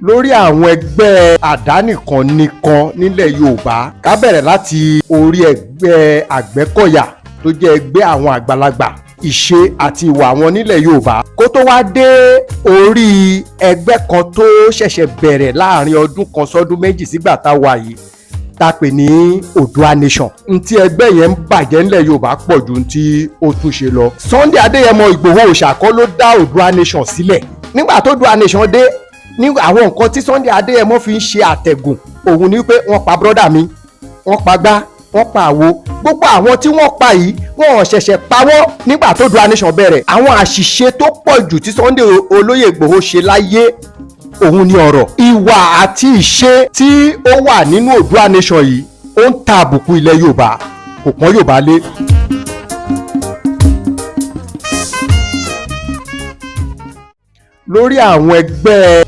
lórí àwọn ẹgbẹ́ àdánìkan nílẹ̀ Yorùbá. Ká bẹ̀rẹ̀ láti orí ẹgbẹ́ Àgbẹ̀kọ̀yà tó jẹ́ ẹgbẹ́ àwọn àgbàlagbà, ìṣe àti ìwà wọn nílẹ̀ Yorùbá, kó tó wá dé orí ẹgbẹ́ kan tó ṣẹ̀ṣẹ̀ bẹ̀rẹ̀ láàrin ọdún kan sọ́dún méjì sígbà tá a wà yìí tá a pè ní Odu'A Nation. Ntí ẹgbẹ́ yẹn ń bàjẹ́ nílẹ̀ Yorùbá pọ̀ ju ntí ó tún ṣe lọ. Sunday Adéyẹmọ Ìgbòho Òòṣà kọ́ ló dá Odu'A Nation sílẹ̀. Nígbà tó Odu'A Nation dé, ní àwọn nǹkan tí Sunday Adéyẹmọ fi ń ṣe àtẹ̀gùn òun ni pé wọ́n pa brọ́dà mi, wọ́n pa gbá, wọ́n pa àwo. Gbogbo àwọn tí wọ́n pa yìí wọ́n ṣẹ̀ṣẹ̀ pa wọ́n nígbà tó Odu'A Nation bẹ̀rẹ̀. Àwọn àṣìṣe tó pọ̀ jù tí Sunday olóyè Ìgbòho ṣe láyé òun ni ọ̀rọ̀. Ìwà àti ìṣe tí ó wà nínú Odu'A Nation yìí ó ń ta àbùkù ilẹ̀ Yorùbá, kò pọ́n Yorùbá lé. Lórí àwọn ẹgbẹ́